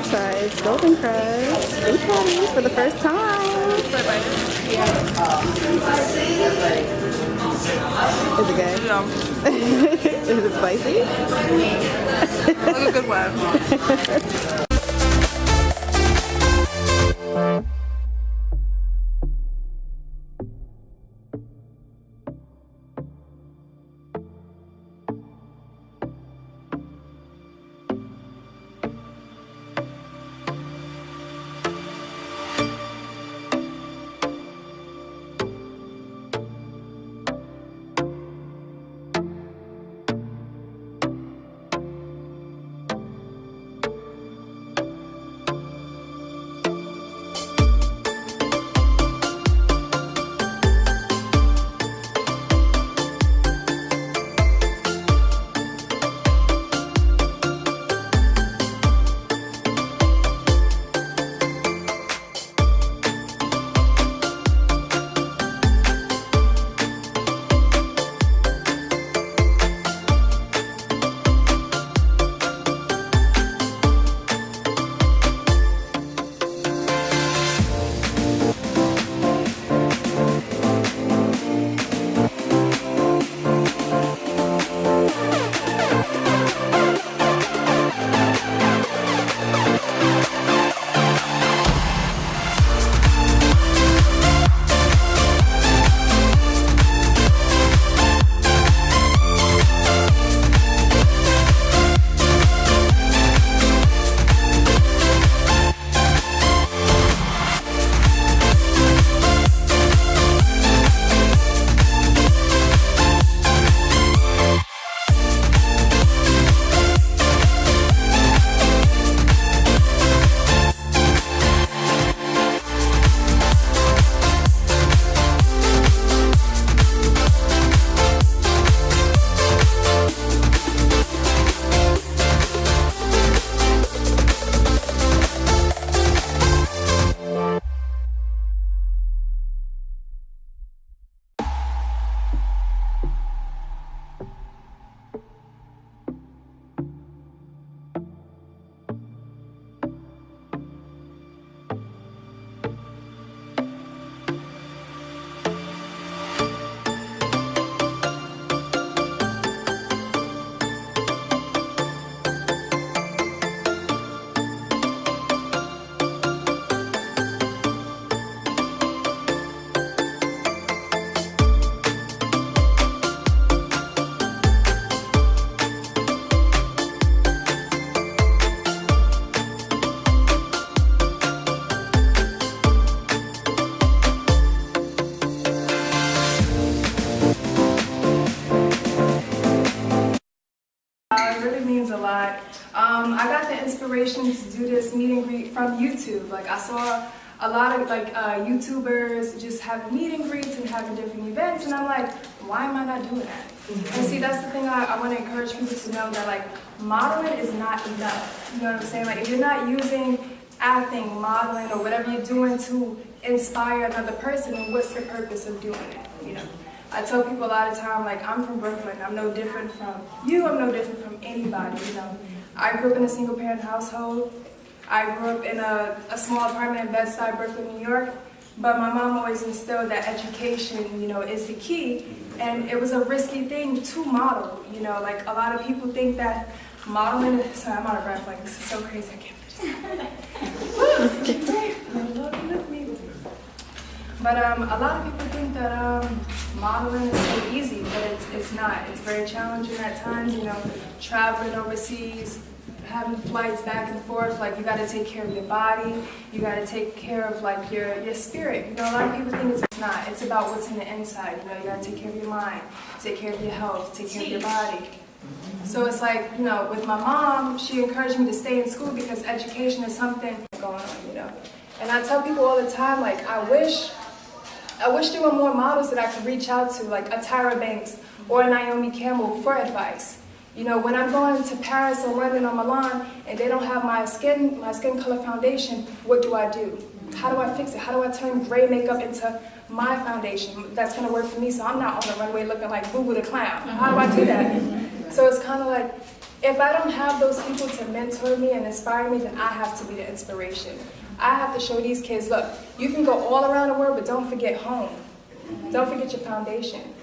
try its golden crust fruit patties for the first time. Yeah. Is it good? Yeah. Is it spicy? Like a good one. It really means a lot. I got the inspiration to do this meet and greet from YouTube. Like I saw a lot of YouTubers just having meet and greets and having different events, and I'm like, why am I not doing that? And see, that's the thing I want to encourage people to know, that like modeling is not enough. You know what I'm saying? Like if you're not using acting, modeling, or whatever you're doing to inspire another person, then what's the purpose of doing it? You know. I tell people a lot of time, like, I'm from Brooklyn. I'm no different from you. I'm no different from anybody, you know. I grew up in a single-parent household. I grew up in a small apartment in Bed-Stuy, Brooklyn, New York. But my mom always instilled that education, you know, is the key. And it was a risky thing to model, you know. Like, a lot of people think that modeling is... Sorry, I'm out of breath. Like, this is so crazy. I can't believe this. But a lot of people think that modeling is so easy, but it's not. It's very challenging at times, you know, traveling overseas, having flights back and forth. Like, you got to take care of your body. You got to take care of, like, your spirit. You know, a lot of people think it's not. It's about what's in the inside. You know, you got to take care of your mind, take care of your health, take care of your body. So it's like, you know, with my mom, she encouraged me to stay in school because education is something going on, you know. And I tell people all the time, like, I wish there were more models that I could reach out to, like a Tyra Banks or a Naomi Campbell, for advice. You know, when I'm going to Paris or London or Milan and they don't have my skin color foundation, what do I do? How do I fix it? How do I turn gray makeup into my foundation that's going to work for me so I'm not on the runway looking like Boo Boo the Clown? How do I do that? So it's kind of like, if I don't have those people to mentor me and inspire me, then I have to be the inspiration. I have to show these kids, look, you can go all around the world, but don't forget home. Don't forget your foundation.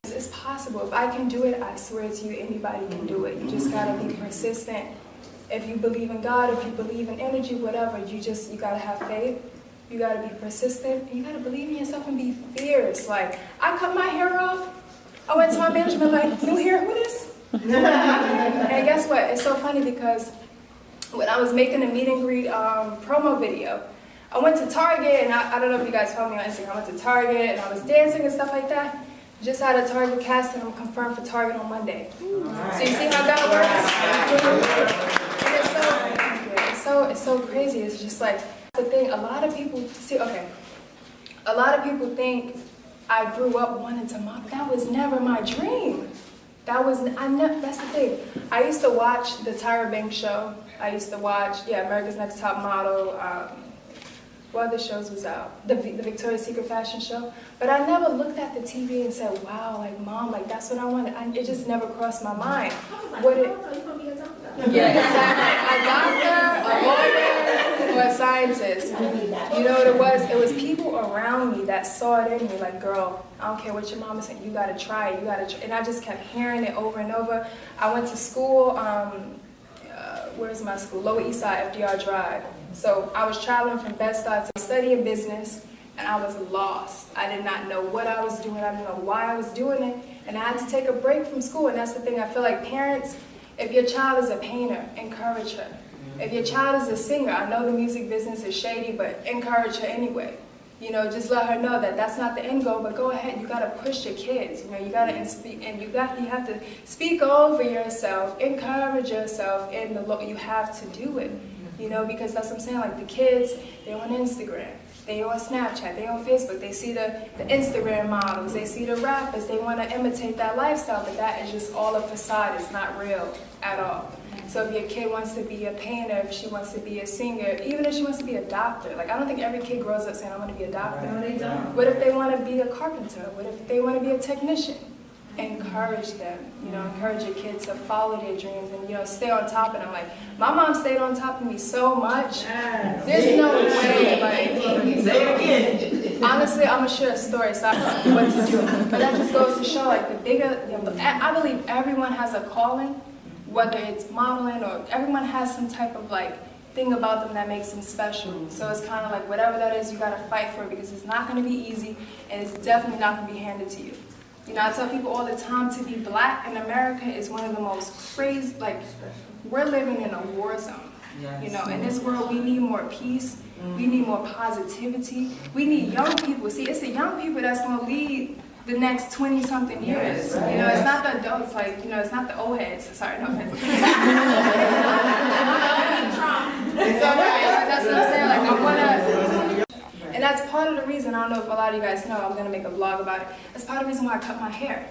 It's possible. If I can do it, I swear to you, anybody can do it. You just gotta be persistent. If you believe in God, if you believe in energy, whatever, you gotta have faith. You gotta be persistent. And you gotta believe in yourself and be fierce. Like, I cut my hair off. I went to my management like, new hair, who this? And guess what? It's so funny because when I was making a meet and greet promo video, I went to Target, and I don't know if you guys follow me on Instagram. I went to Target, and I was dancing and stuff like that. Just had a Target casting. I'm confirmed for Target on Monday. So you see how God works? And it's so crazy. It's just like the thing. A lot of people a lot of people think I grew up wanting to model. That was never my dream. That's the thing. I used to watch the Tyra Banks show. I used to watch, America's Next Top Model. What other shows was out? The Victoria's Secret fashion show. But I never looked at the TV and said, wow, like, Mom, like, that's what I wanted. It just never crossed my mind. Yeah, exactly. A doctor, a lawyer, or a scientist. You know what it was? It was people around me that saw it in me, like, girl, I don't care what your mama said, you gotta try it, you gotta try. And I just kept hearing it over and over. I went to school, where's my school? Lower East Side, FDR Drive. So I was traveling from Bed-Stuy to studying business, and I was lost. I did not know what I was doing. I didn't know why I was doing it, and I had to take a break from school. And that's the thing. I feel like parents, if your child is a painter, encourage her. If your child is a singer, I know the music business is shady, but encourage her anyway. You know, just let her know that that's not the end goal, but go ahead. You gotta push your kids. You know, you gotta speak, and you have to speak over yourself, encourage yourself, and you have to do it. You know, because that's what I'm saying. Like the kids, they're on Instagram, they on Snapchat, they on Facebook. They see the Instagram models, they see the rappers. They want to imitate that lifestyle, but that is just all a facade. It's not real at all. So if your kid wants to be a painter, if she wants to be a singer, even if she wants to be a doctor, like I don't think every kid grows up saying, I want to be a doctor. No, they don't. What if they want to be a carpenter? What if they want to be a technician? Encourage them, you know, encourage your kids to follow their dreams and, you know, stay on top of them. Like, my mom stayed on top of me so much. There's no way, like, say it again. Honestly, I'm going to share a story, so I don't know what to do. But that just goes to show, like, the bigger, you know, I believe everyone has a calling, whether it's modeling or everyone has some type of, like, thing about them that makes them special. So it's kind of like, whatever that is, you got to fight for it because it's not going to be easy and it's definitely not going to be handed to you. You know, I tell people all the time, to be black in America is one of the most crazy, like, we're living in a war zone. Yes. You know, in this world, we need more peace, we need more positivity, we need young people. See, it's the young people that's going to lead the next 20-something years. You know, it's not the adults, like, you know, it's not the old heads. Sorry, no offense. It's all right. That's what I'm saying, like, I want to... And that's part of the reason, I don't know if a lot of you guys know, I'm going to make a vlog about it. That's part of the reason why I cut my hair.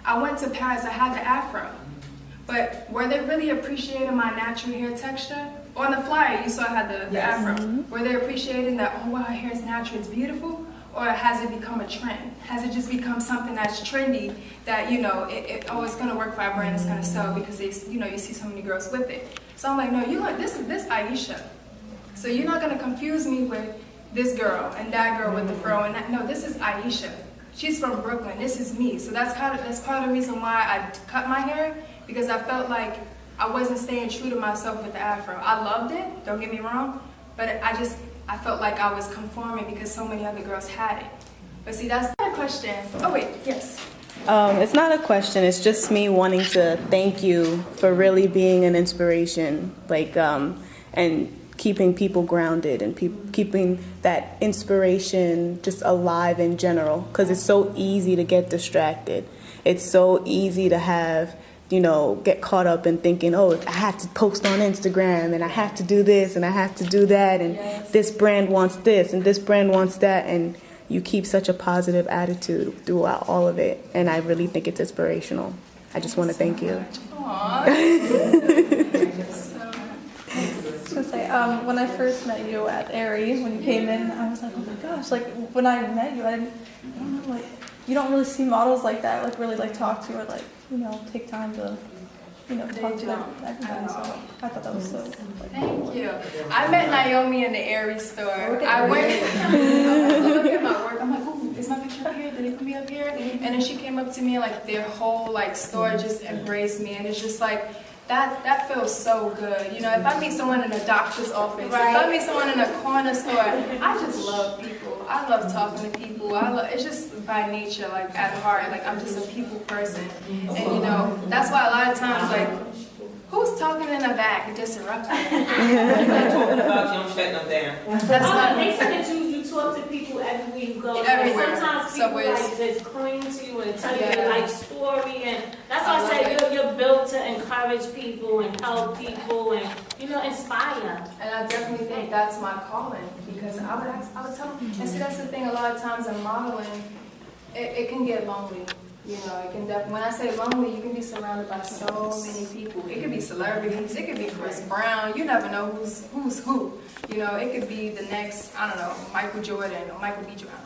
I went to Paris, I had the afro. But were they really appreciating my natural hair texture? On the flyer, you saw I had the afro. Were they appreciating that, oh wow, her hair is natural, it's beautiful? Or has it become a trend? Has it just become something that's trendy that, you know, it's going to work for our brand, it's going to sell because, you know, you see so many girls with it. So I'm like, no, this Iesha. So you're not going to confuse me with this girl and that girl with the fro and that. No, this is Iesha. She's from Brooklyn. This is me. So that's part of the reason why I cut my hair, because I felt like I wasn't staying true to myself with the afro. I loved it, don't get me wrong, but I felt like I was conforming because so many other girls had it. But see, that's not a question. Oh wait, yes. It's not a question. It's just me wanting to thank you for really being an inspiration, like, and keeping people grounded and keeping that inspiration just alive in general, because it's so easy to get distracted. It's so easy to have, you know, get caught up in thinking, oh, I have to post on Instagram and I have to do this and I have to do that and this brand wants this and this brand wants that, and you keep such a positive attitude throughout all of it, and I really think it's inspirational. I just want to thank you. When I first met you at Aerie, when you came in, I was like, oh my gosh, like when I met you, I don't know, like you don't really see models like that, like really like talk to or like, you know, take time to talk to everybody. So I thought that was so. Thank you. I met Naomi in the Aries store. I went to look at my work. I'm like, ooh, is my picture up here? Did they put me up here? And then she came up to me and like their whole like store just embraced me, and it's just like that feels so good. You know, if I meet someone in a doctor's office, if I meet someone in a corner store, I just love people. I love talking to people. It's just by nature, like at heart, like I'm just a people person. And you know, that's why a lot of times like, who's talking in the back disrupting? I'm talking about you, I'm shutting them down. That's why They said that you talk to people everywhere you go. Everywhere. Sometimes people Subways. like just cling to you and tell you Yeah. their life story, and that's why I love say you're built to encourage people and help people and inspire. And I definitely think that's my calling, because I would tell them, and see that's the thing, a lot of times in modeling, it can get lonely. You know, it can definitely, when I say lonely, you can be surrounded by so many people. It could be celebrities, it could be Chris Brown, you never know who's who. You know, it could be the next, I don't know, Michael Jordan or Michael B. Jordan.